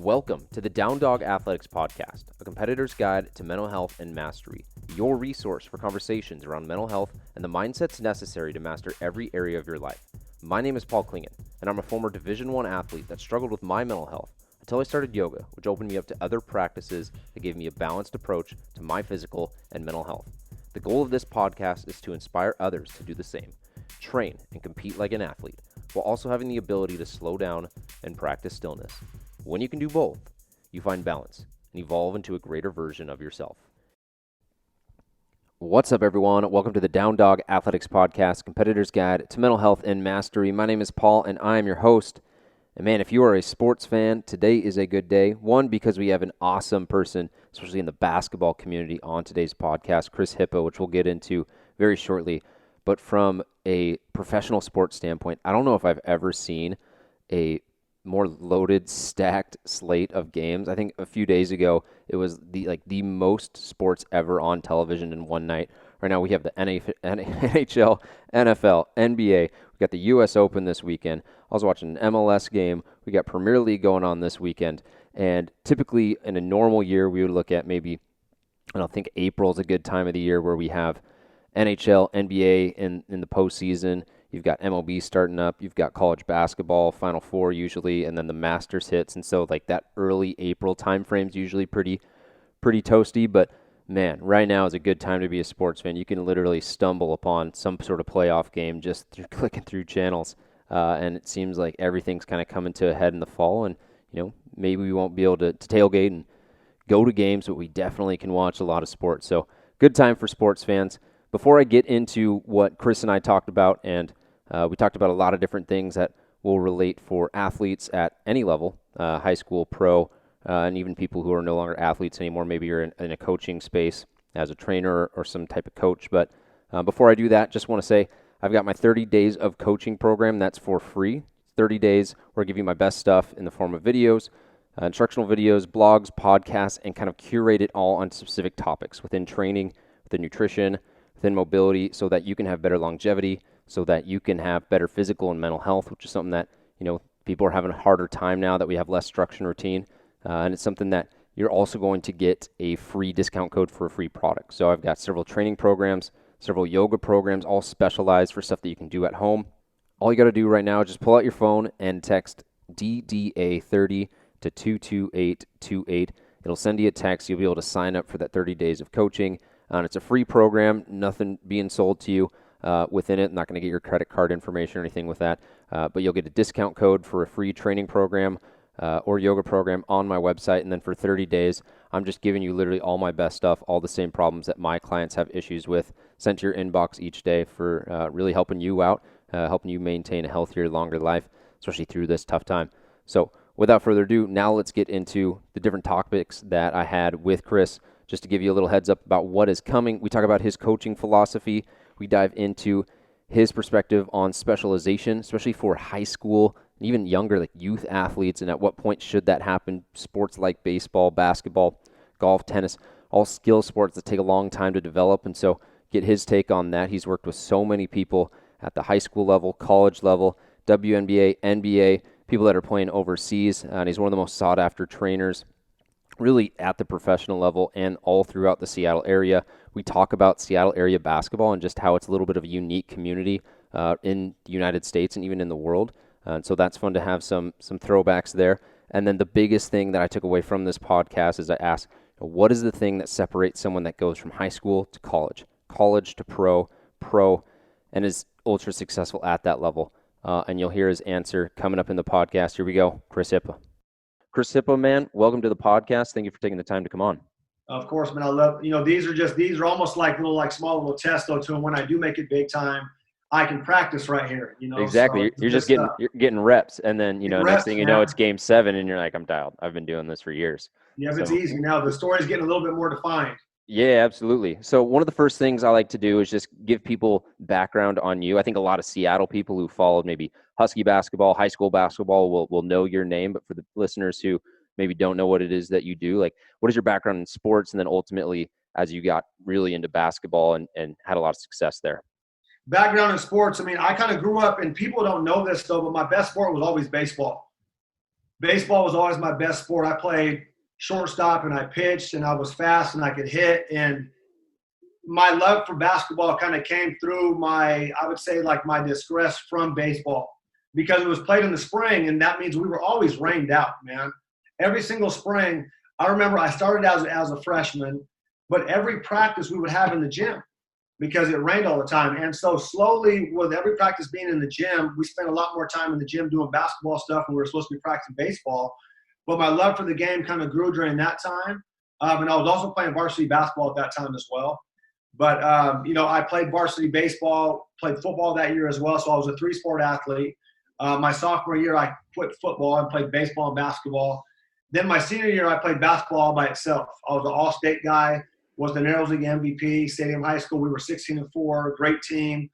Welcome to the Down Dog Athletics Podcast, a competitor's guide to mental health and mastery, your resource for conversations around mental health and the mindsets necessary to master every area of your life. My name is Paul Klingen, and I'm a former Division I athlete that struggled with my mental health until I started yoga, which opened me up to other practices that gave me a balanced approach to my physical and mental health. The goal of this podcast is to inspire others to do the same, train and compete like an athlete, while also having the ability to slow down and practice stillness. When you can do both, you find balance and evolve into a greater version of yourself. What's up, everyone? Welcome to the Down Dog Athletics Podcast, Competitor's Guide to Mental Health and Mastery. My name is Paul, and I am your host. And man, if you are a sports fan, today is a good day. One, because we have an awesome person, especially in the basketball community, on today's podcast, Chris Hyppa, which we'll get into very shortly. But from a professional sports standpoint, I don't know if I've ever seen a more loaded, stacked slate of games. I think a few days ago, it was the most sports ever on television in one night. Right now, we have the NHL, NFL, NBA. We got the U.S. Open this weekend. I was watching an MLS game. We got Premier League going on this weekend. And typically, in a normal year, we would look at maybe, I don't think April is a good time of the year where we have NHL, NBA in the postseason. You've got MLB starting up. You've got college basketball, Final Four usually, and then the Masters hits. And so like that early April time frame is usually pretty toasty. But man, right now is a good time to be a sports fan. You can literally stumble upon some sort of playoff game just through clicking through channels. And it seems like everything's kind of coming to a head in the fall. And, you know, maybe we won't be able to tailgate and go to games, but we definitely can watch a lot of sports. So good time for sports fans. Before I get into what Chris and I talked about, and we talked about a lot of different things that will relate for athletes at any level, high school, pro, and even people who are no longer athletes anymore. Maybe you're in a coaching space as a trainer or some type of coach. But before I do that, just want to say I've got my 30 days of coaching program. That's for free. 30 days where I give you my best stuff in the form of videos, instructional videos, blogs, podcasts, and kind of curate it all on specific topics within training, within nutrition, within mobility, so that you can have better longevity, so that you can have better physical and mental health, which is something that, you know, people are having a harder time now that we have less structure and routine. And it's something that you're also going to get a free discount code for a free product. So I've got several training programs, several yoga programs, all specialized for stuff that you can do at home. All you got to do right now is just pull out your phone and text DDA30 to 22828. It'll send you a text. You'll be able to sign up for that 30 days of coaching. And it's a free program, nothing being sold to you within it. I'm not going to get your credit card information or anything with that, but you'll get a discount code for a free training program or yoga program on my website. And then for 30 days, I'm just giving you literally all my best stuff, all the same problems that my clients have issues with, sent to your inbox each day for really helping you out, helping you maintain a healthier, longer life, especially through this tough time. So without further ado, now let's get into the different topics that I had with Chris. Just to give you a little heads up about what is coming, we talk about his coaching philosophy. We dive into his perspective on specialization, especially for high school and even younger, like youth athletes, and at what point should that happen. Sports like baseball, basketball, golf, tennis, all skill sports that take a long time to develop. And so get his take on that. He's worked with so many people at the high school level, college level, WNBA, NBA, people that are playing overseas, and he's one of the most sought after trainers really at the professional level and all throughout the Seattle area. We talk about Seattle area basketball and just how it's a little bit of a unique community in the United States and even in the world. And so that's fun to have some throwbacks there. And then the biggest thing that I took away from this podcast is I asked, what is the thing that separates someone that goes from high school to college to pro, and is ultra successful at that level? And you'll hear his answer coming up in the podcast. Here we go, Chris Hyppa. Chris Hyppa, man, welcome to the podcast. Thank you for taking the time to come on. Of course, man. I love, these are almost like small little tests though too. And when I do make it big time, I can practice right here, Exactly. So you're getting reps. And then, next thing you know, it's game 7 and you're like, I'm dialed. I've been doing this for years. Yeah, but it's easy now. The story's getting a little bit more defined. Yeah, absolutely. So one of the first things I like to do is just give people background on you. I think a lot of Seattle people who followed maybe Husky basketball, high school basketball will know your name. But for the listeners who maybe don't know what it is that you do, like what is your background in sports? And then ultimately, as you got really into basketball and had a lot of success there. Background in sports. I mean, I kind of grew up, and people don't know this though, but my best sport was always baseball. Baseball was always my best sport. I played shortstop and I pitched and I was fast and I could hit. And my love for basketball kind of came through I would say like my distress from baseball, because it was played in the spring, and that means we were always rained out, man. Every single spring, I remember I started as a freshman, but every practice we would have in the gym because it rained all the time. And so slowly, with every practice being in the gym, we spent a lot more time in the gym doing basketball stuff when we were supposed to be practicing baseball. But my love for the game kind of grew during that time. And I was also playing varsity basketball at that time as well. But, I played varsity baseball, played football that year as well. So I was a 3-sport athlete. My sophomore year, I quit football and played baseball and basketball. Then my senior year, I played basketball all by itself. I was an all-state guy, was the Narrows League MVP, Stadium High School. We were 16-4, great team.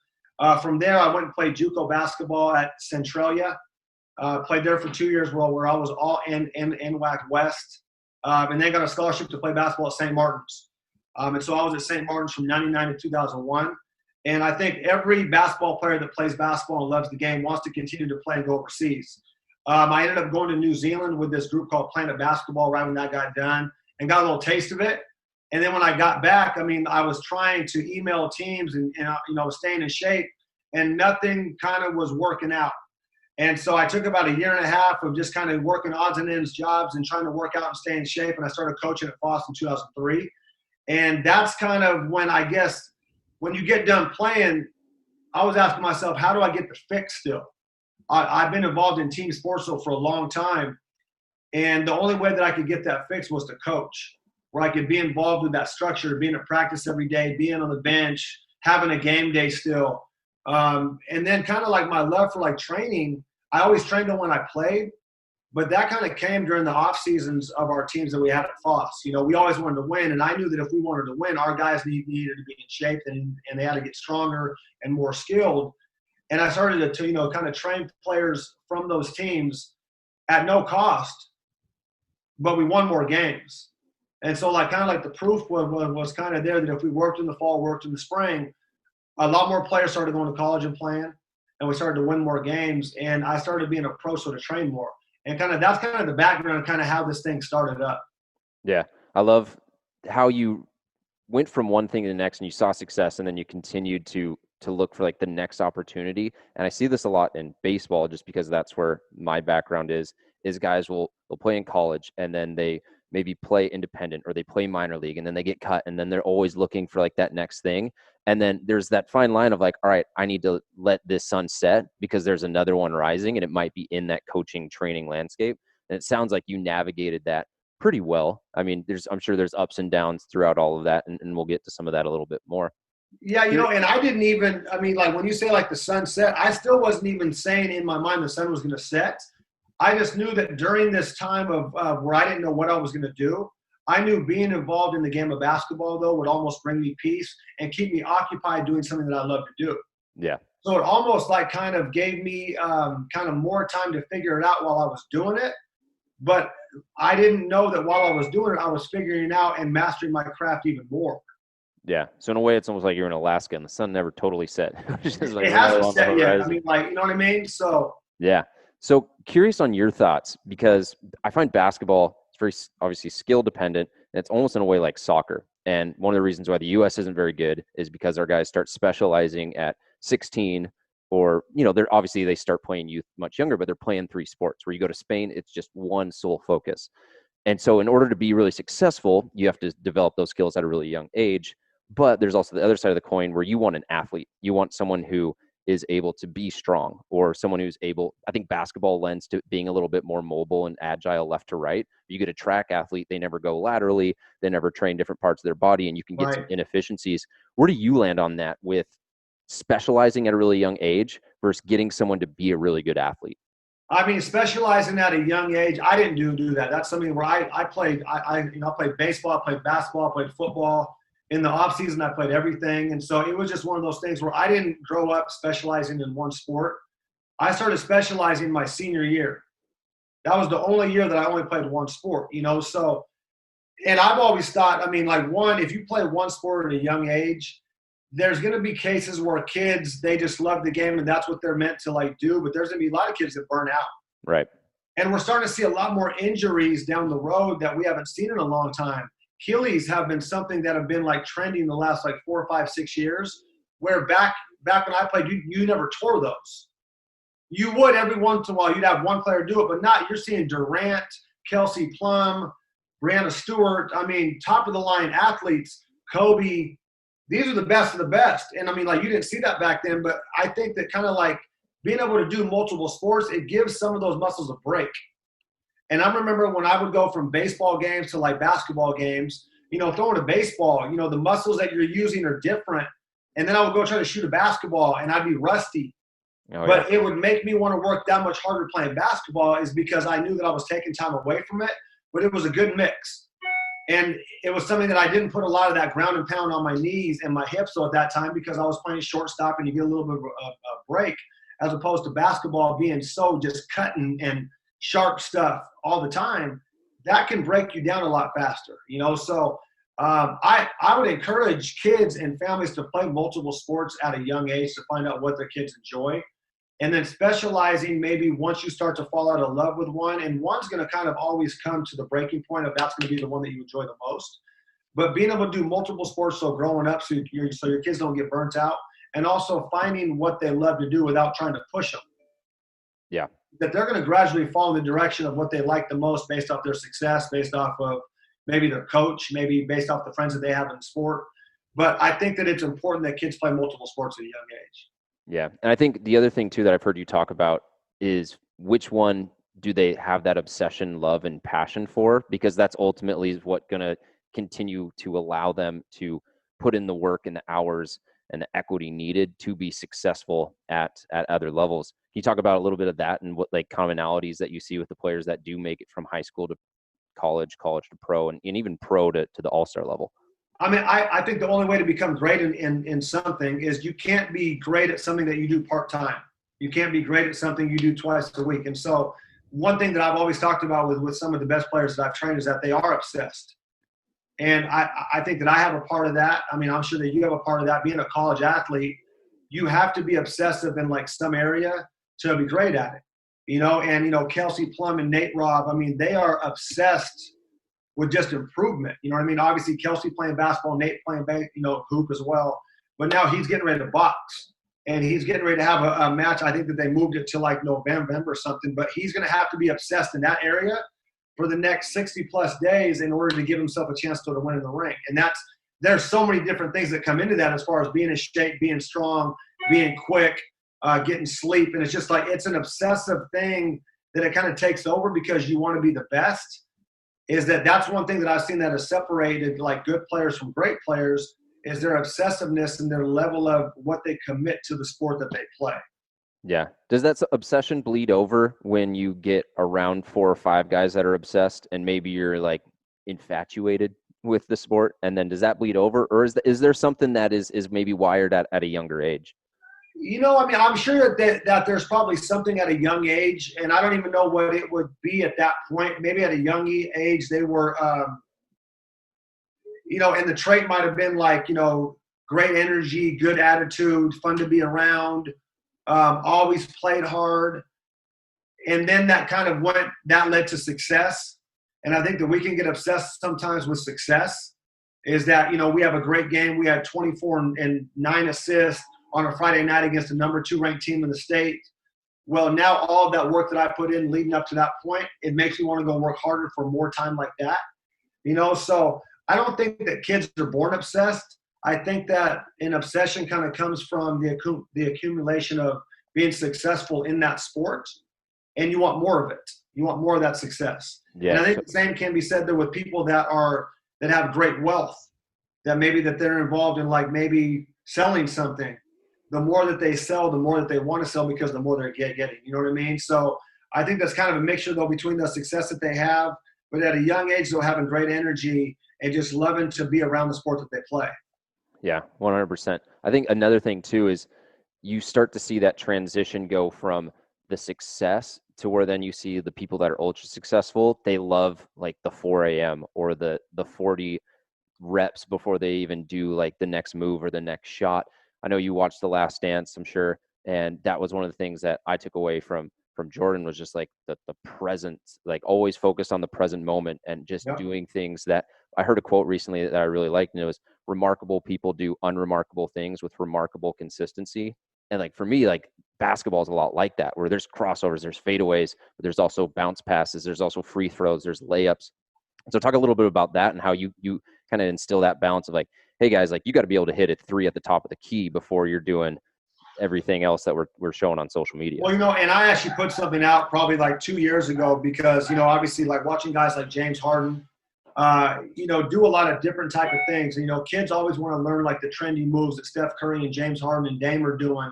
From there, I went and played JUCO basketball at Centralia. Played there for 2 years where I was all in NWAC West. And then got a scholarship to play basketball at St. Martin's. And so I was at St. Martin's from 99 to 2001. And I think every basketball player that plays basketball and loves the game wants to continue to play and go overseas. I ended up going to New Zealand with this group called Planet Basketball right when that got done, and got a little taste of it. And then when I got back, I was trying to email teams and staying in shape, and nothing kind of was working out. And so I took about a year and a half of just kind of working odds and ends jobs and trying to work out and stay in shape. And I started coaching at Foss in 2003. And that's kind of when, I guess, when you get done playing, I was asking myself, how do I get the fix still? I've been involved in team sports for a long time. And the only way that I could get that fix was to coach, where I could be involved with that structure, being at practice every day, being on the bench, having a game day still. And then kind of like my love for like training, I always trained on when I played. But that kind of came during the off seasons of our teams that we had at Foss. We always wanted to win, and I knew that if we wanted to win, our guys needed to be in shape, and they had to get stronger and more skilled. And I started to kind of train players from those teams at no cost, but we won more games. And so kind of like the proof was kind of there that if we worked in the fall, worked in the spring, a lot more players started going to college and playing, and we started to win more games. And I started being a pro, so to train more. And that's kind of the background of kind of how this thing started up. Yeah. I love how you went from one thing to the next and you saw success, and then you continued to look for like the next opportunity. And I see this a lot in baseball, just because that's where my background is guys will play in college, and then they maybe play independent or they play minor league, and then they get cut, and then they're always looking for like that next thing. And then there's that fine line of like, all right, I need to let this sun set because there's another one rising, and it might be in that coaching training landscape. And it sounds like you navigated that pretty well. I'm sure there's ups and downs throughout all of that, and we'll get to some of that a little bit more. Yeah, and I didn't even, like when you say like the sun set, I still wasn't even saying in my mind the sun was going to set. I just knew that during this time of where I didn't know what I was going to do, I knew being involved in the game of basketball, though, would almost bring me peace and keep me occupied doing something that I love to do. Yeah. So it almost like kind of gave me kind of more time to figure it out while I was doing it. But I didn't know that while I was doing it, I was figuring it out and mastering my craft even more. Yeah. So in a way, it's almost like you're in Alaska and the sun never totally set. It hasn't set yet. You know what I mean? So. Yeah. So curious on your thoughts, because I find basketball, it's very obviously skill dependent, and it's almost in a way like soccer. And one of the reasons why the U.S. isn't very good is because our guys start specializing at 16, or, they start playing youth much younger, but they're playing 3 sports. Where you go to Spain, it's just one sole focus. And so in order to be really successful, you have to develop those skills at a really young age. But there's also the other side of the coin where you want an athlete. You want someone who is able to be strong, or someone who's able, I think basketball lends to being a little bit more mobile and agile left to right. You get a track athlete, they never go laterally, they never train different parts of their body, and you can get some inefficiencies. Where do you land on that with specializing at a really young age versus getting someone to be a really good athlete? Specializing at a young age, I didn't do that. That's something where I played baseball, I played basketball, I played football. In the off season, I played everything. And so it was just one of those things where I didn't grow up specializing in one sport. I started specializing my senior year. That was the only year that I only played one sport, so, and I've always thought, if you play one sport at a young age, there's going to be cases where kids, they just love the game and that's what they're meant to do. But there's going to be a lot of kids that burn out. Right. And we're starting to see a lot more injuries down the road that we haven't seen in a long time. Achilles have been something that have been like trending the last like 4, 5, 6 years, where back when I played, you never tore those. You would every once in a while, you'd have one player do it, but not. You're seeing Durant, Kelsey Plum, Brianna Stewart. I mean, top of the line athletes, Kobe. These are the best of the best. And I mean, like, you didn't see that back then, but I think that kind of like being able to do multiple sports, it gives some of those muscles a break. And I remember when I would go from baseball games to like basketball games, throwing a baseball, the muscles that you're using are different. And then I would go try to shoot a basketball and I'd be rusty. But it would make me want to work that much harder playing basketball is because I knew that I was taking time away from it, but it was a good mix. And it was something that I didn't put a lot of that ground and pound on my knees and my hips at that time because I was playing shortstop and you get a little bit of a break, as opposed to basketball being so just cutting and sharp stuff all the time. That can break you down a lot faster, So I would encourage kids and families to play multiple sports at a young age to find out what their kids enjoy. And then specializing maybe once you start to fall out of love with one, and one's going to kind of always come to the breaking point of that's going to be the one that you enjoy the most. But being able to do multiple sports, so growing up, so your kids don't get burnt out, and also finding what they love to do without trying to push them. Yeah. That they're going to gradually fall in the direction of what they like the most based off their success, based off of maybe their coach, maybe based off the friends that they have in sport. But I think that it's important that kids play multiple sports at a young age. Yeah. And I think the other thing too that I've heard you talk about is which one do they have that obsession, love, and passion for? Because that's ultimately is what going to continue to allow them to put in the work and the hours and the equity needed to be successful at other levels. Can you talk about a little bit of that and what like commonalities that you see with the players that do make it from high school to college to pro, and even pro to the all-star level? I mean, I think the only way to become great in something is you can't be great at something that you do part-time. You can't be great at something you do twice a week. And so one thing that I've always talked about with some of the best players that I've trained is that they are obsessed. And I think that I have a part of that. I mean, I'm sure that you have a part of that. Being a college athlete, you have to be obsessive in like some area to be great at it. And Kelsey Plum and Nate Robb, I mean, they are obsessed with just improvement. You know what I mean? Obviously, Kelsey playing basketball, Nate playing hoop as well. But now he's getting ready to box. And he's getting ready to have a match. I think that they moved it to like November or something. But he's going to have to be obsessed in that area for the next 60-plus days in order to give himself a chance to win in the ring. And there's so many different things that come into that as far as being in shape, being strong, being quick, getting sleep. And it's just like it's an obsessive thing that it kind of takes over because you want to be the best. That's one thing that I've seen that has separated like good players from great players is their obsessiveness and their level of what they commit to the sport that they play. Yeah. Does that obsession bleed over when you get around 4 or 5 guys that are obsessed and maybe you're like infatuated with the sport? And then does that bleed over, or is there something that is maybe wired at a younger age? I mean, I'm sure that there's probably something at a young age, and I don't even know what it would be at that point. Maybe at a young age, they were, and the trait might have been like, great energy, good attitude, fun to be around, always played hard. And then that led to success. And I think that we can get obsessed sometimes with success is that, we have a great game. We had 24 and 9 assists on a Friday night against the number 2 ranked team in the state. Well, now all of that work that I put in leading up to that point, it makes me want to go work harder for more time like that. So I don't think that kids are born obsessed. I think that an obsession kind of comes from the accumulation of being successful in that sport, and you want more of it. You want more of that success. Yeah. And I think the same can be said there with people that have great wealth, that maybe that they're involved in like maybe selling something. The more that they sell, the more that they want to sell because the more they're getting. You know what I mean? So I think that's kind of a mixture, though, between the success that they have, but at a young age, they're having great energy and just loving to be around the sport that they play. Yeah, 100%. I think another thing, too, is you start to see that transition go from the success to where then you see the people that are ultra successful, they love like the 4 a.m. or the 40 reps before they even do like the next move or the next shot. I know you watched The Last Dance, I'm sure, and that was one of the things that I took away from from Jordan was just like the present, like always focused on the present moment and just Yep. doing things that I heard a quote recently that I really liked, and it was remarkable people do unremarkable things with remarkable consistency. And like for me, like basketball is a lot like that, where there's crossovers, there's fadeaways, but there's also bounce passes, there's also free throws, there's layups. So talk a little bit about that and how you kind of instill that balance of like, hey guys, like you got to be able to hit it three at the top of the key before you're doing everything else that we're showing on social media. Well, and I actually put something out probably like 2 years ago because, obviously like watching guys like James Harden, do a lot of different type of things. Kids always want to learn like the trendy moves that Steph Curry and James Harden and Dame are doing.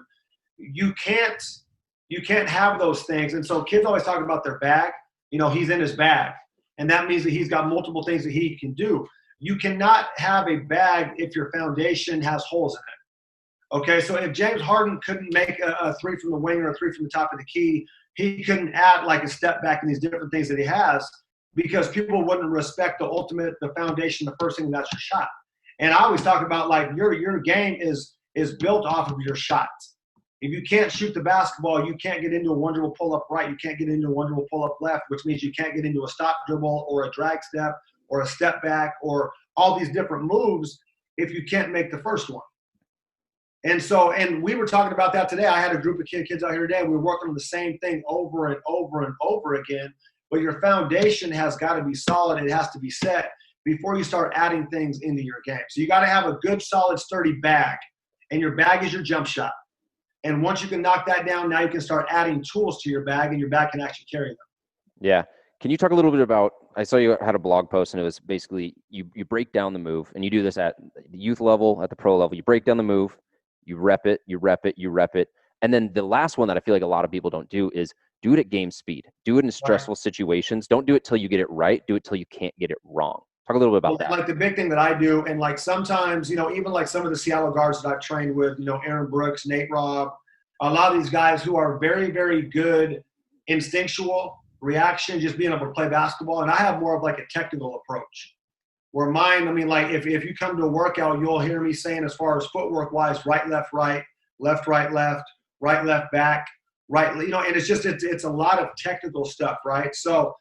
You can't have those things. And so kids always talk about their bag. He's in his bag. And that means that he's got multiple things that he can do. You cannot have a bag if your foundation has holes in it. Okay, so if James Harden couldn't make a three from the wing or a three from the top of the key, he couldn't add like a step back and these different things that he has because people wouldn't respect the foundation, the first thing that's your shot. And I always talk about like your game is built off of your shots. If you can't shoot the basketball, you can't get into a one dribble pull up right. You can't get into a one dribble pull up left, which means you can't get into a stop dribble or a drag step or a step back or all these different moves if you can't make the first one. And we were talking about that today. I had a group of kids out here today. We were working on the same thing over and over and over again. But your foundation has got to be solid. It has to be set before you start adding things into your game. So you got to have a good, solid, sturdy bag. And your bag is your jump shot. And once you can knock that down, now you can start adding tools to your bag, and your bag can actually carry them. Yeah. Can you talk a little bit about, I saw you had a blog post, and it was basically you break down the move, and you do this at the youth level, at the pro level. You break down the move, you rep it, you rep it, you rep it. And then the last one that I feel like a lot of people don't do is do it at game speed. Do it in stressful situations. Don't do it till you get it right. Do it till you can't get it wrong. Talk a little bit about that. Like the big thing that I do, and like sometimes, even like some of the Seattle guards that I've trained with, Aaron Brooks, Nate Robb, a lot of these guys who are very, very good instinctual reaction, just being able to play basketball. And I have more of like a technical approach where mine, like if you come to a workout, you'll hear me saying as far as footwork wise, right, left, right, right, left, back, right, and it's just, it's a lot of technical stuff. Right. So,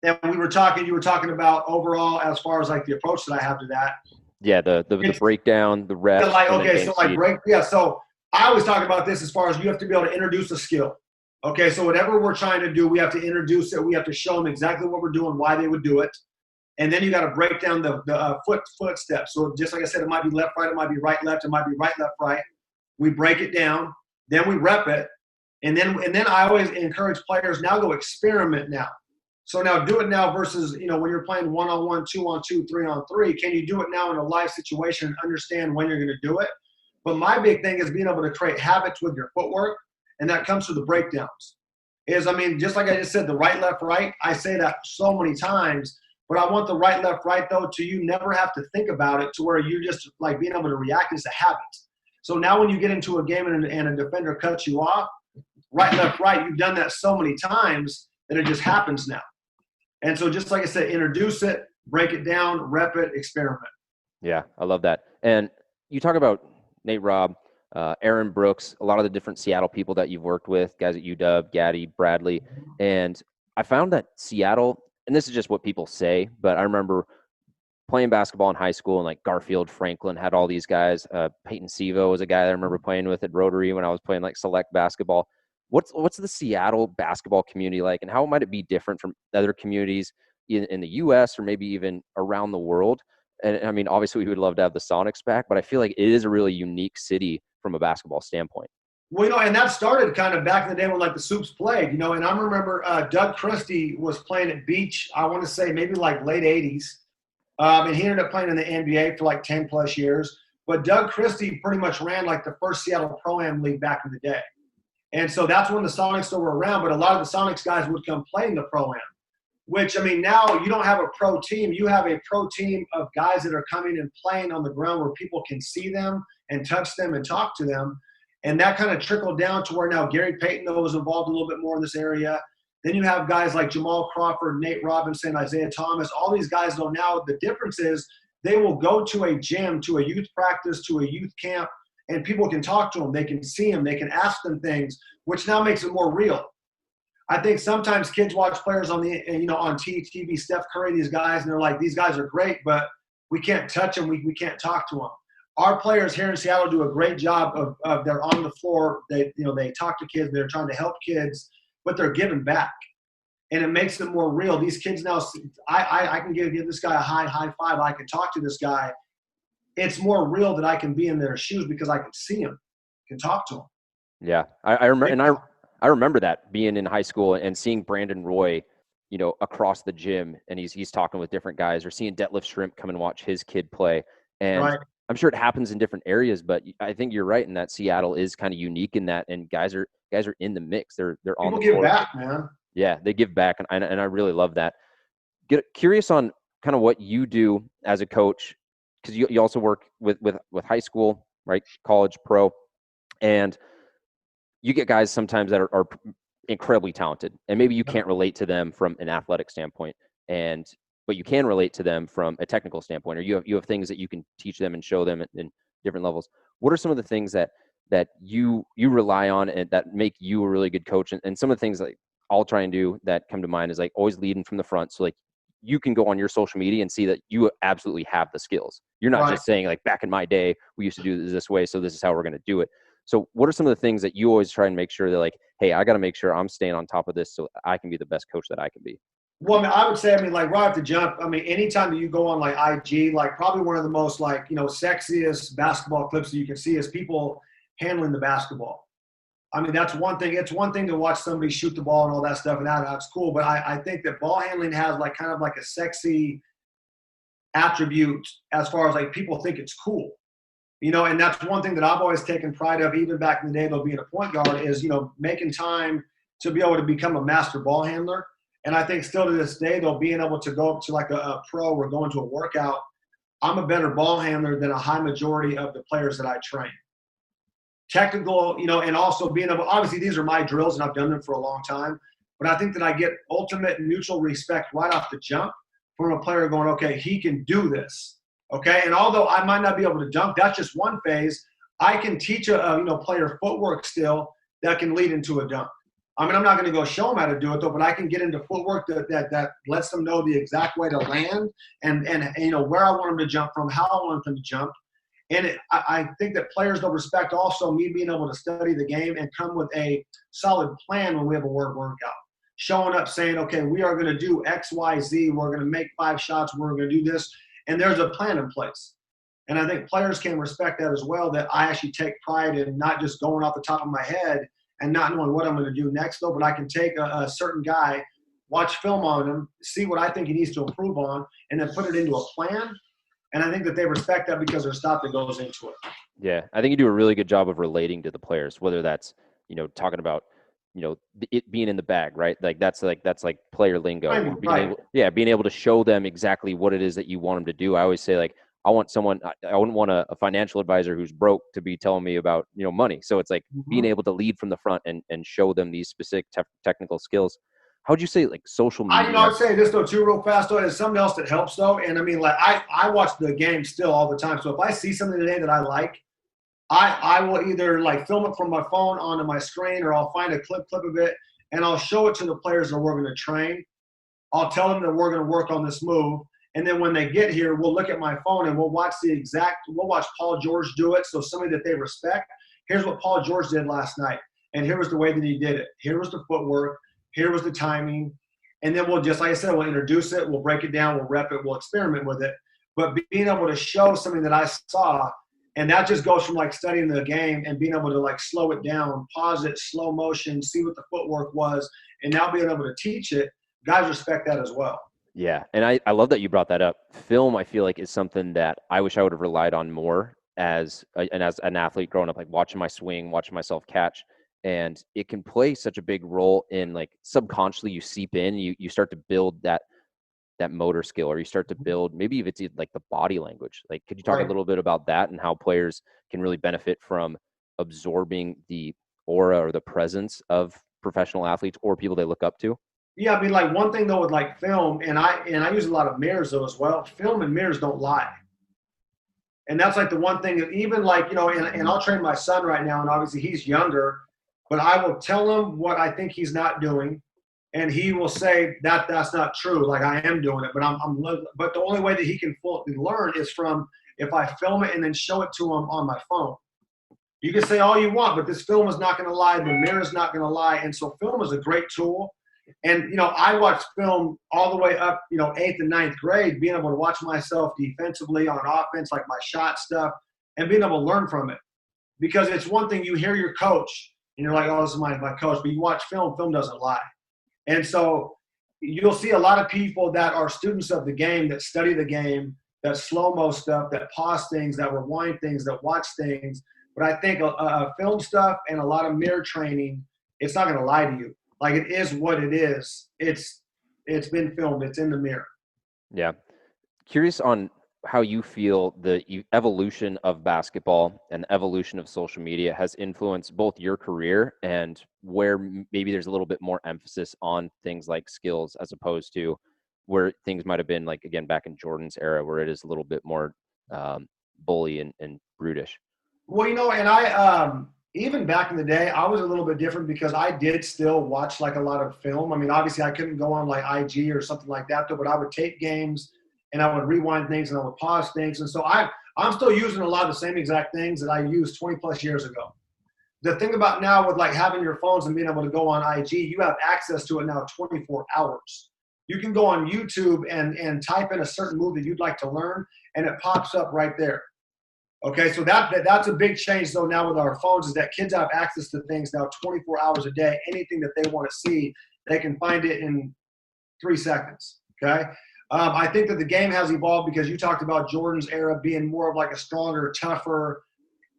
and you were talking about overall, as far as like the approach that I have to that. Yeah. The breakdown, the rest. So I always talk about this as far as you have to be able to introduce a skill. Okay. So whatever we're trying to do, we have to introduce it. We have to show them exactly what we're doing, why they would do it. And then you got to break down the foot steps. So just like I said, it might be left, right, it might be right, left, it might be right, left, right. We break it down, then we rep it. And then I always encourage players now go experiment now. So now do it now versus, when you're playing 1-on-1, 2-on-2, 3-on-3, can you do it now in a live situation and understand when you're going to do it? But my big thing is being able to create habits with your footwork, and that comes through the breakdowns. Just like I just said, the right, left, right, I say that so many times, but I want the right, left, right, though, to you never have to think about it to where you're just like being able to react is a habit. So now when you get into a game and a defender cuts you off, right, left, right, you've done that so many times that it just happens now. And so just like I said, introduce it, break it down, rep it, experiment. Yeah, I love that. And you talk about Nate Robb, Aaron Brooks, a lot of the different Seattle people that you've worked with, guys at UW, Gaddy, Bradley. And I found that Seattle, and this is just what people say, but I remember playing basketball in high school, and like Garfield Franklin had all these guys. Peyton Sevo was a guy that I remember playing with at Rotary when I was playing like select basketball. What's the Seattle basketball community like, and how might it be different from other communities in the U.S. or maybe even around the world? And I mean, obviously we would love to have the Sonics back, but I feel like it is a really unique city from a basketball standpoint. Well, and that started kind of back in the day when like the Soups played, and I remember Doug Christie was playing at Beach, I want to say maybe like late 80s. And he ended up playing in the NBA for like 10 plus years. But Doug Christie pretty much ran like the first Seattle Pro-Am League back in the day. And so that's when the Sonics still were around, but a lot of the Sonics guys would come play in the Pro-Am, which, now you don't have a pro team. You have a pro team of guys that are coming and playing on the ground where people can see them and touch them and talk to them. And that kind of trickled down to where now Gary Payton, though, was involved a little bit more in this area. Then you have guys like Jamal Crawford, Nate Robinson, Isaiah Thomas. All these guys, though, now the difference is they will go to a gym, to a youth practice, to a youth camp, and people can talk to them. They can see them. They can ask them things which now makes it more real. I think sometimes kids watch players on TV, Steph Curry, these guys, and they're like, these guys are great, but we can't touch them. We can't talk to them. Our players here in Seattle do a great job of they're on the floor. They talk to kids. They're trying to help kids, but they're giving back. And it makes it more real. These kids now, I can give this guy a high five. I can talk to this guy. It's more real that I can be in their shoes because I can see him, can talk to him. Yeah, I remember, and I remember that being in high school and seeing Brandon Roy, across the gym, and he's talking with different guys, or seeing Detlef Shrimp come and watch his kid play. And right. I'm sure it happens in different areas, but I think you're right in that Seattle is kind of unique in that, and guys are in the mix. They're on the People court. give back, man. Yeah, they give back, and I really love that. Get curious on kind of what you do as a coach, because you also work with high school, right, college, pro, and you get guys sometimes that are incredibly talented, and maybe you can't relate to them from an athletic standpoint, but you can relate to them from a technical standpoint, or you have things that you can teach them and show them in different levels. What are some of the things that you rely on and that make you a really good coach? And some of the things that I'll try and do that come to mind is like always leading from the front. So like you can go on your social media and see that you absolutely have the skills. You're not just saying like, back in my day, we used to do this way, so this is how we're going to do it. So what are some of the things that you always try and make sure that like, hey, I got to make sure I'm staying on top of this so I can be the best coach that I can be? Well, I would say, like right off the jump, anytime that you go on like IG, like probably one of the most like, sexiest basketball clips that you can see is people handling the basketball. That's one thing. It's one thing to watch somebody shoot the ball and all that stuff, and that's cool. But I think that ball handling has like kind of like a sexy attribute as far as like people think it's cool. And that's one thing that I've always taken pride of, even back in the day, though, being a point guard, is, making time to be able to become a master ball handler. And I think still to this day, though, being able to go up to like a pro or go into a workout, I'm a better ball handler than a high majority of the players that I train. Technical, and also being able, obviously these are my drills and I've done them for a long time, but I think that I get ultimate mutual respect right off the jump from a player going, okay, he can do this. Okay. And although I might not be able to dunk, that's just one phase. I can teach a player footwork still that can lead into a dunk. I'm not going to go show them how to do it though, but I can get into footwork that lets them know the exact way to land and where I want them to jump from, how I want them to jump. And I think that players will respect also me being able to study the game and come with a solid plan when we have a workout. Showing up saying, okay, we are going to do X, Y, Z. We're going to make 5 shots. We're going to do this. And there's a plan in place. And I think players can respect that as well, that I actually take pride in not just going off the top of my head and not knowing what I'm going to do next, though, but I can take a certain guy, watch film on him, see what I think he needs to improve on, and then put it into a plan. And I think that they respect that because there's thought that goes into it. Yeah, I think you do a really good job of relating to the players, whether that's, talking about, it being in the bag, right? Like that's player lingo. Being able to show them exactly what it is that you want them to do. I always say, like, I wouldn't want a financial advisor who's broke to be telling me about, money. So it's like being able to lead from the front and show them these specific technical skills. How would you say, like, social media? I would say this, though, too, real fast, though. There's something else that helps, though. And, I watch the game still all the time. So if I see something today that I like, I will either, like, film it from my phone onto my screen, or I'll find a clip of it, and I'll show it to the players that we're going to train. I'll tell them that we're going to work on this move. And then when they get here, we'll look at my phone and we'll watch Paul George do it. So somebody that they respect. Here's what Paul George did last night. And here was the way that he did it. Here was the footwork. Here was the timing. And then we'll just, like I said, we'll introduce it. We'll break it down. We'll rep it. We'll experiment with it. But being able to show something that I saw, and that just goes from like studying the game and being able to like slow it down, pause it, slow motion, see what the footwork was, and now being able to teach it, guys respect that as well. Yeah, and I love that you brought that up. Film, I feel like, is something that I wish I would have relied on more as an athlete growing up, like watching my swing, watching myself catch. And it can play such a big role in, like, subconsciously you seep in, you start to build that motor skill, or you start to build, maybe if it's like the body language. Like, could you talk a little bit about that and how players can really benefit from absorbing the aura or the presence of professional athletes or people they look up to? Yeah, like one thing though with like film, and I use a lot of mirrors though as well. Film and mirrors don't lie. And that's like the one thing that even like, and I'll train my son right now, and obviously he's younger, but I will tell him what I think he's not doing, and he will say that's not true. Like I am doing it, but but the only way that he can fully learn is from if I film it and then show it to him on my phone. You can say all you want, but this film is not going to lie. The mirror is not going to lie. And so film is a great tool. And, I watched film all the way up, 8th and 9th grade, being able to watch myself defensively on offense, like my shot stuff, and being able to learn from it. Because it's one thing you hear your coach, and you're like, oh, this is my coach. But you watch film doesn't lie. And so you'll see a lot of people that are students of the game, that study the game, that slow-mo stuff, that pause things, that rewind things, that watch things. But I think film stuff and a lot of mirror training, it's not going to lie to you. Like it is what it is. It's been filmed. It's in the mirror. Yeah. Curious on how you feel the evolution of basketball and the evolution of social media has influenced both your career and where maybe there's a little bit more emphasis on things like skills as opposed to where things might have been like, again, back in Jordan's era where it is a little bit more bully and brutish. Well, and I even back in the day, I was a little bit different because I did still watch like a lot of film. I mean, obviously I couldn't go on like IG or something like that, though, but I would tape games and I would rewind things and I would pause things. And so I'm still using a lot of the same exact things that I used 20 plus years ago. The thing about now with like having your phones and being able to go on IG, you have access to it now 24 hours. You can go on YouTube and type in a certain move that you'd like to learn and it pops up right there. Okay, so that's a big change though now with our phones is that kids have access to things now 24 hours a day. Anything that they want to see, they can find it in 3 seconds, okay? I think that the game has evolved because you talked about Jordan's era being more of like a stronger, tougher.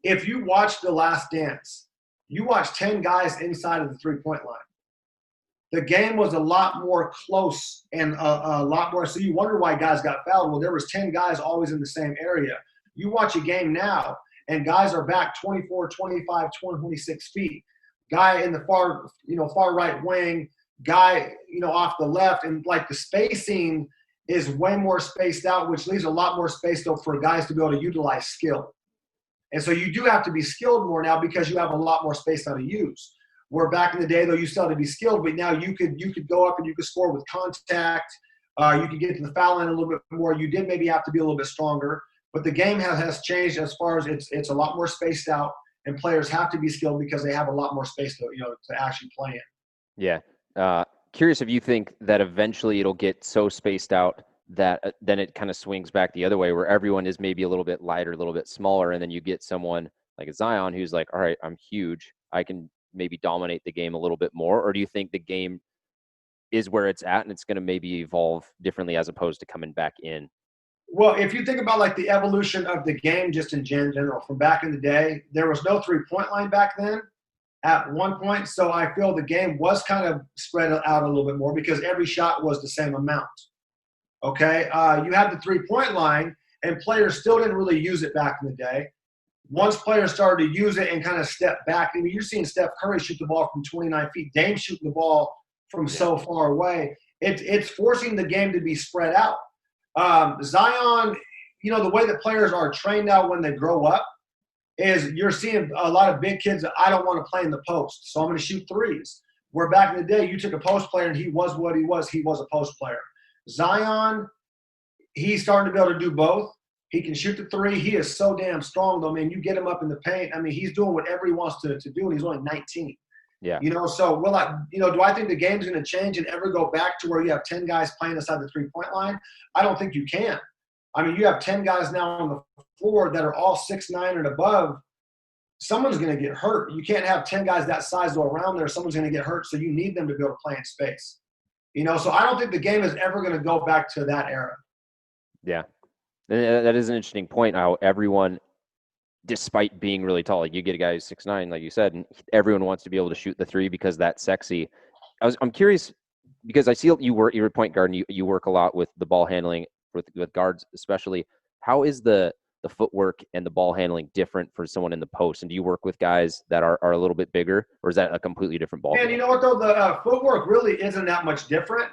If you watch The Last Dance, you watch 10 guys inside of the three-point line. The game was a lot more close and a lot more – so you wonder why guys got fouled. Well, there was 10 guys always in the same area. You watch a game now, and guys are back 24, 25, 26 feet. Guy in the far right wing, guy, off the left. And, like, the spacing is way more spaced out, which leaves a lot more space, though, for guys to be able to utilize skill. And so you do have to be skilled more now because you have a lot more space now to use. Where back in the day, though, you still had to be skilled, but now you could go up and you could score with contact. You could get to the foul line a little bit more. You did maybe have to be a little bit stronger. But the game has changed as far as it's a lot more spaced out, and players have to be skilled because they have a lot more space to actually play in. Yeah. Curious if you think that eventually it'll get so spaced out that then it kind of swings back the other way where everyone is maybe a little bit lighter, a little bit smaller, and then you get someone like a Zion who's like, all right, I'm huge. I can maybe dominate the game a little bit more. Or do you think the game is where it's at and it's going to maybe evolve differently as opposed to coming back in? Well, if you think about like the evolution of the game just in general, from back in the day, there was no three-point line back then at one point. So I feel the game was kind of spread out a little bit more because every shot was the same amount. Okay, you had the three-point line, and players still didn't really use it back in the day. Once players started to use it and kind of step back, I mean, you're seeing Steph Curry shoot the ball from 29 feet, Dame shooting the ball from so far away. It's forcing the game to be spread out. Zion, the way that players are trained out when they grow up is you're seeing a lot of big kids that I don't want to play in the post, so I'm going to shoot threes. Where back in the day, you took a post player and he was what he was a post player. Zion, he's starting to be able to do both. He can shoot the three. He is so damn strong, though, man. You get him up in the paint. I mean, he's doing whatever he wants to do, and he's only 19. Yeah. So do I think the game's going to change and ever go back to where you have 10 guys playing inside the three-point line? I don't think you can. I mean, you have 10 guys now on the floor that are all 6'9" and above. Someone's going to get hurt. You can't have 10 guys that size go around there. Someone's going to get hurt, so you need them to be able to play in space. So I don't think the game is ever going to go back to that era. Yeah. That is an interesting point, how everyone, despite being really tall, like you get a guy who's 6'9", like you said, and everyone wants to be able to shoot the three because that's sexy. I'm curious because I see you're a point guard and you work a lot with the ball handling with guards especially. How is the footwork and the ball handling different for someone in the post? And do you work with guys that are a little bit bigger, or is that a completely different ball? And you know what, though? The footwork really isn't that much different.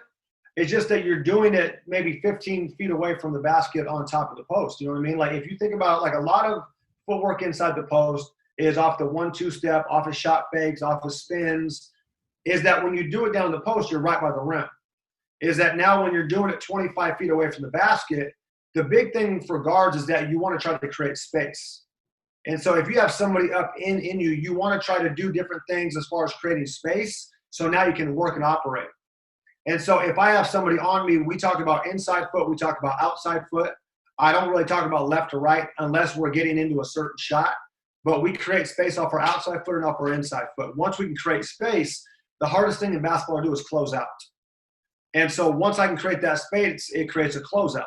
It's just that you're doing it maybe 15 feet away from the basket on top of the post. You know what I mean? Like if you think about it, like a lot of footwork inside the post, is off the 1-2 step, off of shot fakes, off of spins, is that when you do it down the post, you're right by the rim. Is that now when you're doing it 25 feet away from the basket, the big thing for guards is that you want to try to create space. And so if you have somebody up in you, you want to try to do different things as far as creating space. So now you can work and operate. And so if I have somebody on me, we talk about inside foot, we talk about outside foot. I don't really talk about left to right unless we're getting into a certain shot. But we create space off our outside foot and off our inside foot. Once we can create space, the hardest thing in basketball to do is close out. And so once I can create that space, it creates a closeout.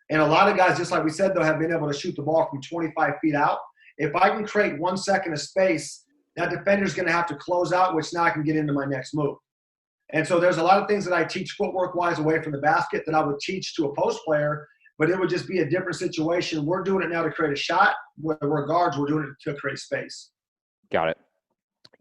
And a lot of guys, just like we said, though, have been able to shoot the ball from 25 feet out. If I can create 1 second of space, that defender's going to have to close out, which now I can get into my next move. And so there's a lot of things that I teach footwork-wise away from the basket that I would teach to a post player, but it would just be a different situation. We're doing it now to create a shot. Where we're guards, we're doing it to create space. Got it.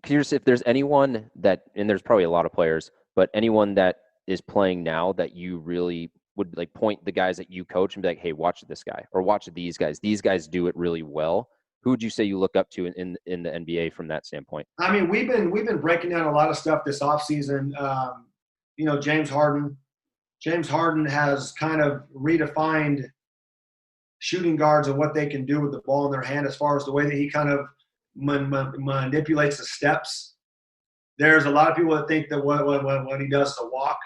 Curious if there's anyone that, and there's probably a lot of players, but anyone that is playing now that you really would like point the guys that you coach and be like, hey, watch this guy or watch these guys. These guys do it really well. Who would you say you look up to in the NBA from that standpoint? I mean, we've been breaking down a lot of stuff this offseason. James Harden. James Harden has kind of redefined shooting guards and what they can do with the ball in their hand as far as the way that he kind of manipulates the steps. There's a lot of people that think that what he does is a walk,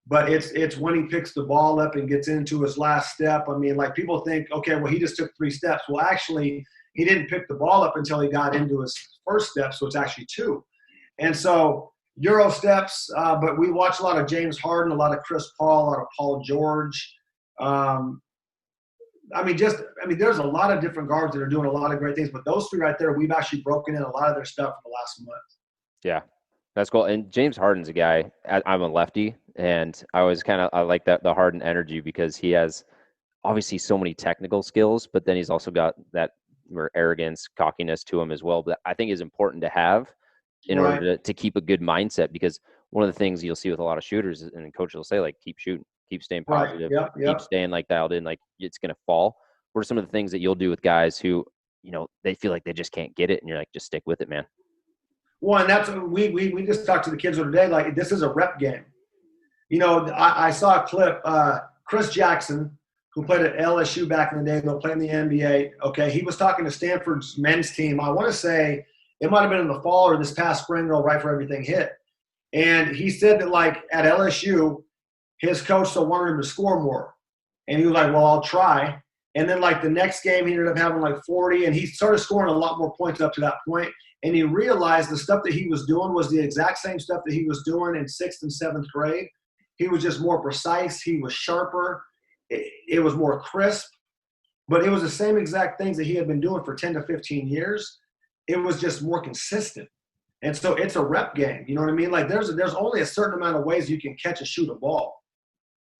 but it's when he picks the ball up and gets into his last step. I mean, like people think, okay, well, he just took 3 steps. Well, actually, he didn't pick the ball up until he got into his first step, so it's actually 2. And so Euro steps, but we watch a lot of James Harden, a lot of Chris Paul, a lot of Paul George. There's a lot of different guards that are doing a lot of great things, but those 3 right there, we've actually broken in a lot of their stuff in the last month. Yeah, that's cool. And James Harden's a guy, I'm a lefty, and I like the Harden energy because he has obviously so many technical skills, but then he's also got that arrogance, cockiness to him as well. But I think is important to have in order to keep a good mindset, because one of the things you'll see with a lot of shooters, and coaches will say, like, keep shooting, keep staying positive, keep staying like dialed in, like it's going to fall. What are some of the things that you'll do with guys who, they feel like they just can't get it, and you're like, just stick with it, man? Well, and that's we just talked to the kids today. Like, this is a rep game. I saw a clip. Chris Jackson, who played at LSU back in the day, they'll play in the NBA. Okay, he was talking to Stanford's men's team. I want to say it might have been in the fall or this past spring, right before everything hit. And he said that, like, at LSU, his coach still wanted him to score more. And he was like, well, I'll try. And then, like, the next game, he ended up having, like, 40. And he started scoring a lot more points up to that point. And he realized the stuff that he was doing was the exact same stuff that he was doing in 6th and 7th grade. He was just more precise. He was sharper. It was more crisp. But it was the same exact things that he had been doing for 10 to 15 years. It was just more consistent. And so it's a rep game. You know what I mean? Like, there's only a certain amount of ways you can catch and shoot a ball.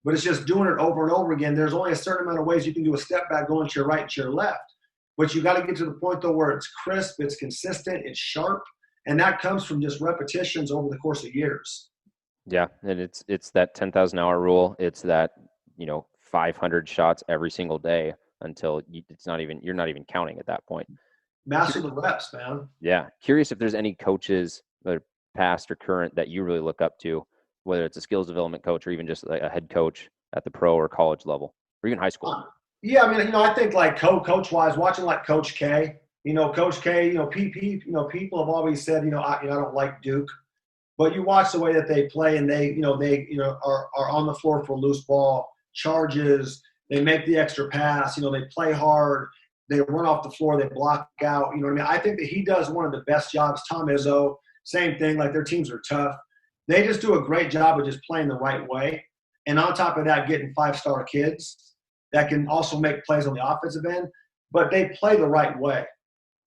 But it's just doing it over and over again. There's only a certain amount of ways you can do a step back going to your right and to your left. But you got to get to the point, though, where it's crisp, it's consistent, it's sharp. And that comes from just repetitions over the course of years. Yeah, and it's that 10,000-hour rule. It's that, 500 shots every single day until you're not even counting at that point. Master the reps, man. Yeah. Curious if there's any coaches, whether past or current, that you really look up to, whether it's a skills development coach or even just like a head coach at the pro or college level, or even high school. Yeah, I mean, I think like coach-wise, watching like Coach K. Coach K. People have always said, I don't like Duke, but you watch the way that they play, and they are on the floor for a loose ball, charges, they make the extra pass, they play hard, they run off the floor, they block out. You know what I mean? I think that he does one of the best jobs. Tom Izzo, same thing. Like, their teams are tough. They just do a great job of just playing the right way, and on top of that, getting 5-star kids that can also make plays on the offensive end, but they play the right way.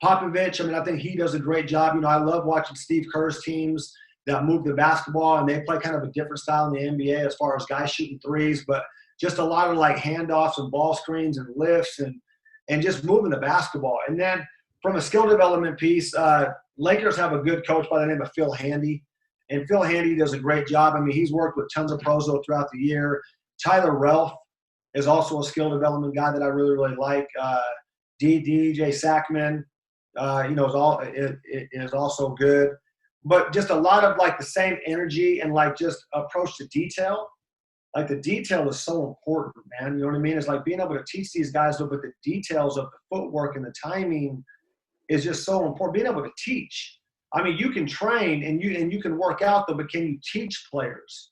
Popovich, I think he does a great job. I love watching Steve Kerr's teams that move the basketball, and they play kind of a different style in the NBA as far as guys shooting threes, but just a lot of like handoffs and ball screens and lifts and just moving the basketball. And then from a skill development piece, Lakers have a good coach by the name of Phil Handy, and Phil Handy does a great job. He's worked with tons of pros throughout the year. Tyler Relf is also a skill development guy that I really, really like. DJ Sackman. it is also good. But just a lot of like the same energy and like just approach to detail. Like the detail is so important, man. You know what I mean? It's like being able to teach these guys, but the details of the footwork and the timing is just so important. Being able to teach. I mean, you can train and you can work out though, but can you teach players?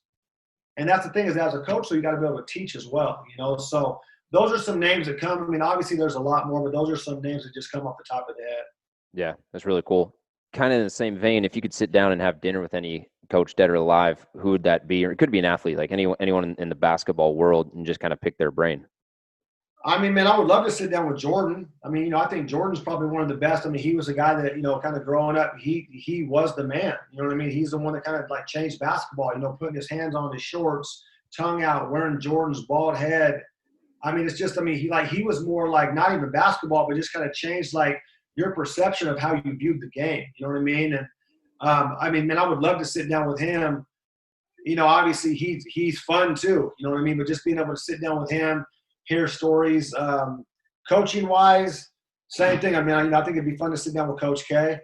And that's the thing is as a coach, so you got to be able to teach as well, you know? So those are some names that come. I mean, obviously there's a lot more, but those are some names that just come off the top of the head. Yeah, that's really cool. Kind of in the same vein, if you could sit down and have dinner with any coach, dead or alive, who would that be? Or it could be an athlete, like anyone in the basketball world, and just kind of pick their brain. I mean, man, I would love to sit down with Jordan. I mean, you know, I think Jordan's probably one of the best. I mean, he was a guy that, you know, kind of growing up, he was the man. You know what I mean? He's the one that kind of like changed basketball, you know, putting his hands on his shorts, tongue out, wearing Jordan's bald head. I mean, it's just, I mean, he was more like not even basketball, but just kind of changed like your perception of how you viewed the game. You know what I mean? And I mean, man, I would love to sit down with him. You know, obviously he's fun too. You know what I mean? But just being able to sit down with him, hear stories. Coaching wise, same thing. I mean, I think it'd be fun to sit down with Coach K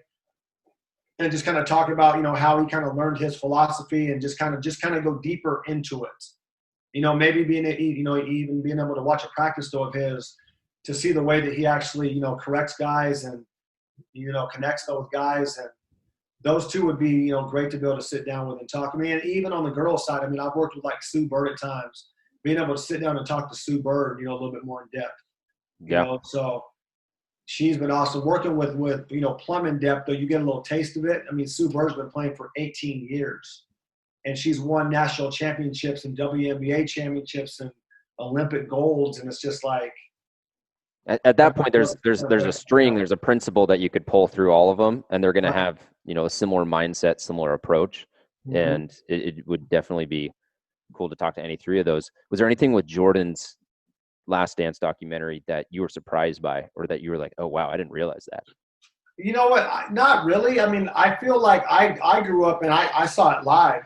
and just kind of talk about, you know, how he kind of learned his philosophy and just kind of go deeper into it. You know, maybe even being able to watch a practice though of his to see the way that he actually, you know, corrects guys and, you know, connects those guys. And those two would be, you know, great to be able to sit down with and talk. I mean, and even on the girls' side, I mean, I've worked with like Sue Bird at times. Being able to sit down and talk to Sue Bird, you know, a little bit more in depth. You know, so she's been awesome. Working with you know, Plum in depth, though, you get a little taste of it. I mean, Sue Bird's been playing for 18 years. And she's won national championships and WNBA championships and Olympic golds. And it's just like – At that point, there's a string, there's a principle that you could pull through all of them, and they're going to have, you know, a similar mindset, similar approach. Mm-hmm. And it would definitely be cool to talk to any three of those. Was there anything with Jordan's Last Dance documentary that you were surprised by, or that you were like, oh, wow, I didn't realize that? You know what? Not really. I mean, I feel like I grew up and I saw it live,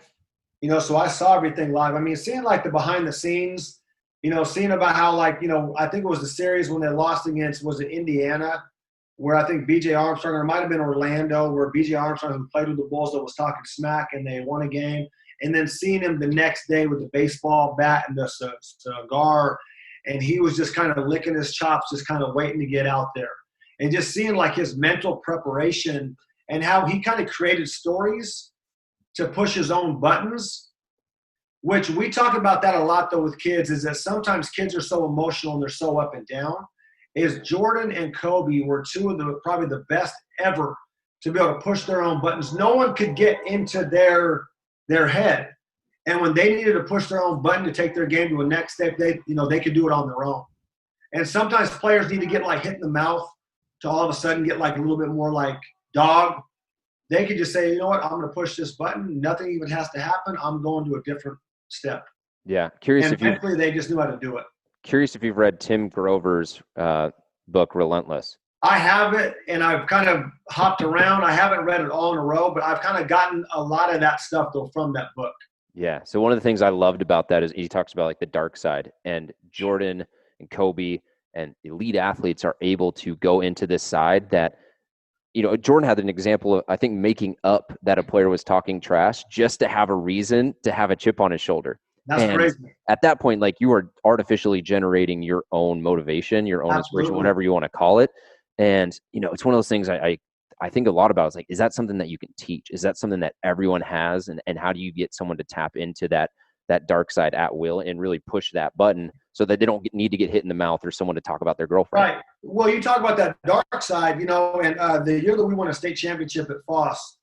you know, so I saw everything live. I mean, seeing like the behind the scenes, you know, seeing about how like, you know, I think it was the series when they lost against, was it Indiana, where I think B.J. Armstrong, or it might have been Orlando, where B.J. Armstrong, who played with the Bulls, that was talking smack and they won a game. And then seeing him the next day with the baseball bat and the cigar, and he was just kind of licking his chops, just kind of waiting to get out there. And just seeing like his mental preparation and how he kind of created stories to push his own buttons, which we talk about that a lot though with kids, is that sometimes kids are so emotional and they're so up and down. Is Jordan and Kobe were two of the probably the best ever to be able to push their own buttons. No one could get into their head. And when they needed to push their own button to take their game to a next step, they could do it on their own. And sometimes players need to get like hit in the mouth to all of a sudden get like a little bit more like dog. They could just say, you know what, I'm going to push this button. Nothing even has to happen. I'm going to a different step. Yeah. Curious and if eventually they just knew how to do it. Curious if you've read Tim Grover's book, Relentless. I have it, and I've kind of hopped around. I haven't read it all in a row, but I've kind of gotten a lot of that stuff, though, from that book. Yeah. So one of the things I loved about that is he talks about, like, the dark side. And Jordan and Kobe and elite athletes are able to go into this side that, you know, Jordan had an example of, I think, making up that a player was talking trash just to have a reason to have a chip on his shoulder. That's crazy. At that point, like, you are artificially generating your own motivation, your own inspiration, whatever you want to call it. And, you know, it's one of those things I think a lot about. It's like, is that something that you can teach? Is that something that everyone has? And how do you get someone to tap into that dark side at will and really push that button so that they don't need to get hit in the mouth or someone to talk about their girlfriend? Right. Well, you talk about that dark side, you know, and the year that we won a state championship at Foss,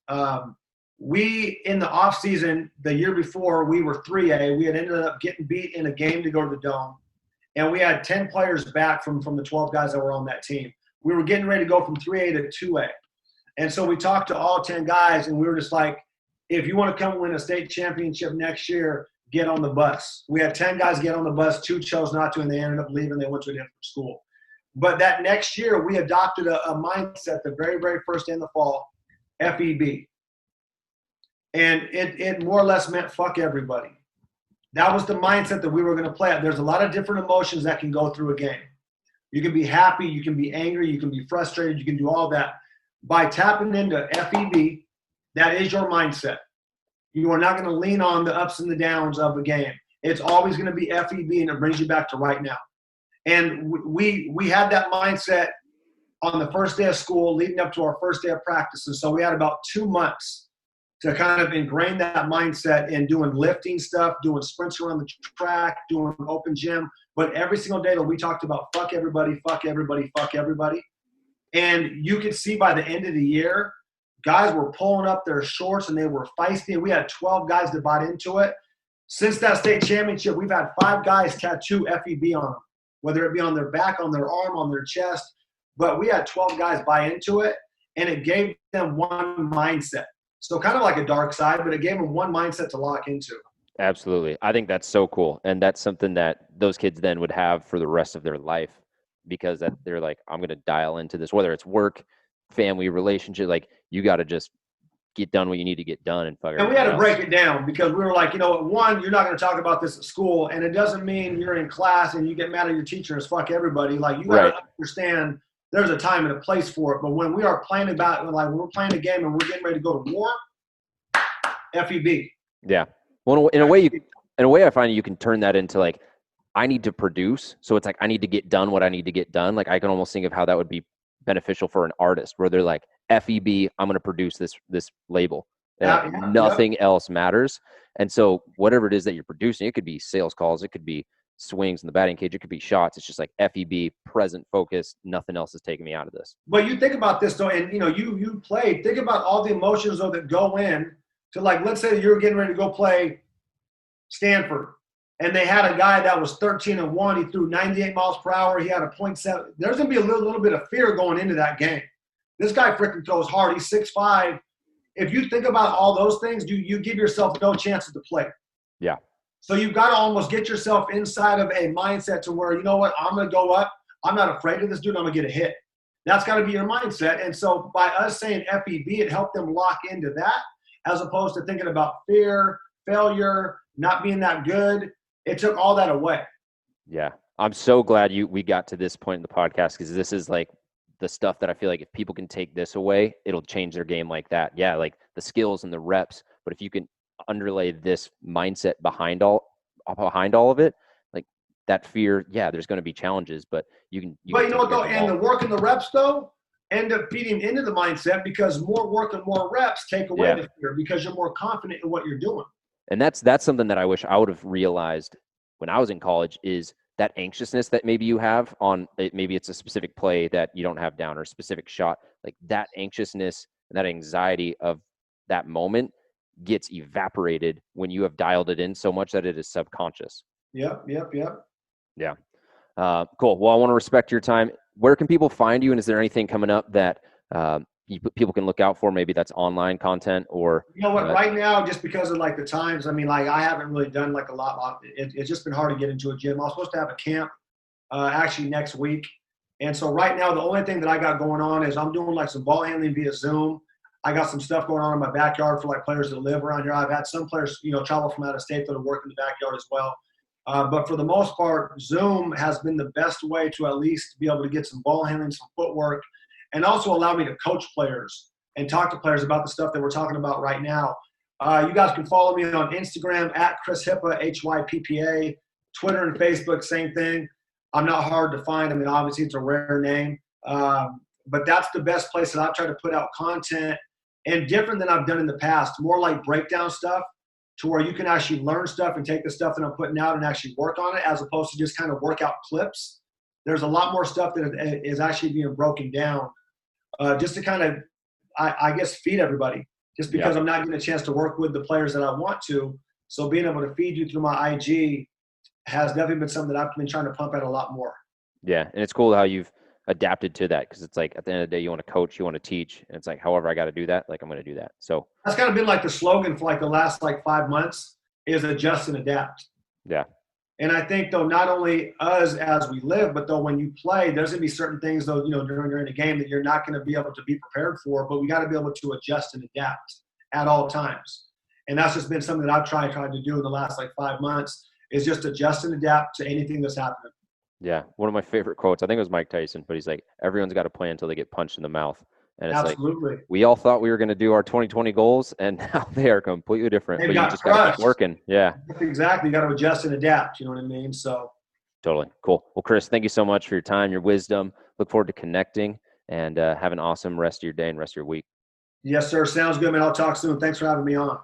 we, in the offseason, the year before, we were 3A. We had ended up getting beat in a game to go to the Dome. And we had 10 players back from the 12 guys that were on that team. We were getting ready to go from 3A to 2A. And so we talked to all 10 guys, and we were just like, if you want to come win a state championship next year, get on the bus. We had 10 guys get on the bus. 2 chose not to, and they ended up leaving. They went to a different school. But that next year, we adopted a mindset the very, very first day in the fall, FEB. And it more or less meant fuck everybody. That was the mindset that we were going to play at. There's a lot of different emotions that can go through a game. You can be happy, you can be angry, you can be frustrated, you can do all that. by tapping into FEB, that is your mindset. You are not going to lean on the ups and the downs of the game. It's always going to be FEB, and it brings you back to right now. And we had that mindset on the first day of school leading up to our first day of practice. And so we had about 2 months to kind of ingrain that mindset in doing lifting stuff, doing sprints around the track, doing open gym. But every single day that we talked about fuck everybody, fuck everybody, fuck everybody. And you could see by the end of the year, guys were pulling up their shorts and they were feisty. And we had 12 guys that bought into it. Since that state championship, we've had 5 guys tattoo FEB on them, whether it be on their back, on their arm, on their chest. But we had 12 guys buy into it, and it gave them one mindset. So kind of like a dark side, but it gave them one mindset to lock into. Absolutely. I think that's so cool. And that's something that those kids then would have for the rest of their life, because that they're like, I'm going to dial into this, whether it's work, family, relationship, like you got to just get done what you need to get done. And we had to break it down because we were like, one, you're not going to talk about this at school. And it doesn't mean you're in class and you get mad at your teacher and fuck everybody. Like you got to understand there's a time and a place for it. But when we are playing when we're playing a game and we're getting ready to go to war, FEB. Yeah. Well, in a way, I find you can turn that into like, I need to produce. So it's like, I need to get done what I need to get done. Like I can almost think of how that would be beneficial for an artist where they're like, FEB, I'm going to produce this label. Nothing else matters. And so whatever it is that you're producing, it could be sales calls, it could be swings in the batting cage, it could be shots. It's just like FEB, present focus. Nothing else is taking me out of this. But you think about this though, and you played. Think about all the emotions though that go in to, like, let's say that you're getting ready to go play Stanford, and they had a guy that was 13-1. He threw 98 miles per hour. He had a .7. There's gonna be a little bit of fear going into that game. This guy freaking throws hard. He's 6'5". If you think about all those things, you give yourself no chance at the plate. Yeah. So you've got to almost get yourself inside of a mindset to where, you know what, I'm going to go up. I'm not afraid of this dude. I'm going to get a hit. That's got to be your mindset. And so by us saying FEB, it helped them lock into that as opposed to thinking about fear, failure, not being that good. It took all that away. Yeah. I'm so glad we got to this point in the podcast, because this is like the stuff that I feel like if people can take this away, it'll change their game like that. Yeah, like the skills and the reps. But if you can underlay this mindset behind all of it, like that fear, yeah, there's going to be challenges, but you can. But you know what though, and the work and the reps though end up feeding into the mindset, because more work and more reps take away the fear because you're more confident in what you're doing. And that's something that I wish I would have realized when I was in college, is that anxiousness that maybe you have on it, maybe it's a specific play that you don't have down or a specific shot, like that anxiousness and that anxiety of that moment gets evaporated when you have dialed it in so much that it is subconscious. Yep. Yeah. Cool. Well, I want to respect your time. Where can people find you? And is there anything coming up that people can look out for? Maybe that's online content or. You know what, right now, just because of like the times, I mean, like I haven't really done like a lot. It's just been hard to get into a gym. I was supposed to have a camp actually next week. And so right now, the only thing that I got going on is I'm doing like some ball handling via Zoom. I got some stuff going on in my backyard for like players that live around here. I've had some players, travel from out of state that have worked in the backyard as well. But for the most part, Zoom has been the best way to at least be able to get some ball handling, some footwork, and also allow me to coach players and talk to players about the stuff that we're talking about right now. You guys can follow me on Instagram at Chris Hyppa, HYPPA, Twitter and Facebook, same thing. I'm not hard to find. I mean, obviously it's a rare name, but that's the best place that I've tried to put out content, and different than I've done in the past, more like breakdown stuff to where you can actually learn stuff and take the stuff that I'm putting out and actually work on it, as opposed to just kind of work out clips. There's a lot more stuff that is actually being broken down just to kind of, I guess, feed everybody, just because I'm not getting a chance to work with the players that I want to. So being able to feed you through my IG has definitely been something that I've been trying to pump out a lot more. Yeah, and it's cool how you've adapted to that, because it's like at the end of the day, you want to coach, you want to teach, and it's like, however I got to do that, like I'm going to do that. So that's kind of been like the slogan for like the last like 5 months is adjust and adapt. Yeah. And I think though, not only us as we live, but though when you play, there's gonna be certain things though, during the game that you're not going to be able to be prepared for, but we got to be able to adjust and adapt at all times. And that's just been something that I've tried to do in the last like 5 months, is just adjust and adapt to anything that's happening. Yeah. One of my favorite quotes, I think it was Mike Tyson, but he's like, everyone's got a plan until they get punched in the mouth. And it's like, Absolutely. we all thought we were going to do our 2020 goals, and now they are completely different. They've But you got just got to keep crushed. working. Yeah, Exactly. You got to adjust and adapt. You know what I mean? So totally. Cool. Well, Chris, thank you so much for your time, your wisdom. Look forward to connecting, and have an awesome rest of your day and rest of your week. yes, sir. Sounds good, man. I'll talk soon. Thanks for having me on.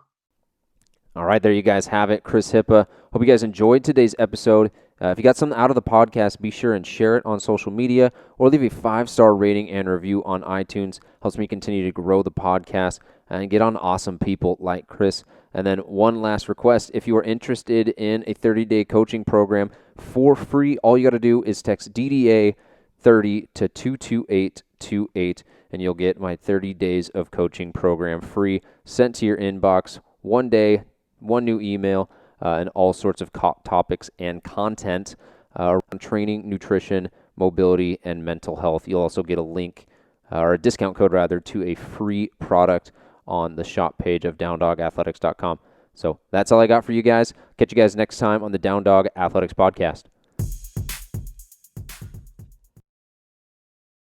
All right, there you guys have it. Chris Hyppa. Hope you guys enjoyed today's episode. If you got something out of the podcast, be sure and share it on social media or leave a 5-star rating and review on iTunes. Helps me continue to grow the podcast and get on awesome people like Chris. And then one last request. If you are interested in a 30-day coaching program for free, all you got to do is text DDA 30 to 22828, and you'll get my 30 days of coaching program free sent to your inbox one day, one new email, and all sorts of topics and content around training, nutrition, mobility, and mental health. You'll also get a link, or a discount code rather, to a free product on the shop page of downdogathletics.com. So that's all I got for you guys. Catch you guys next time on the Down Dog Athletics Podcast.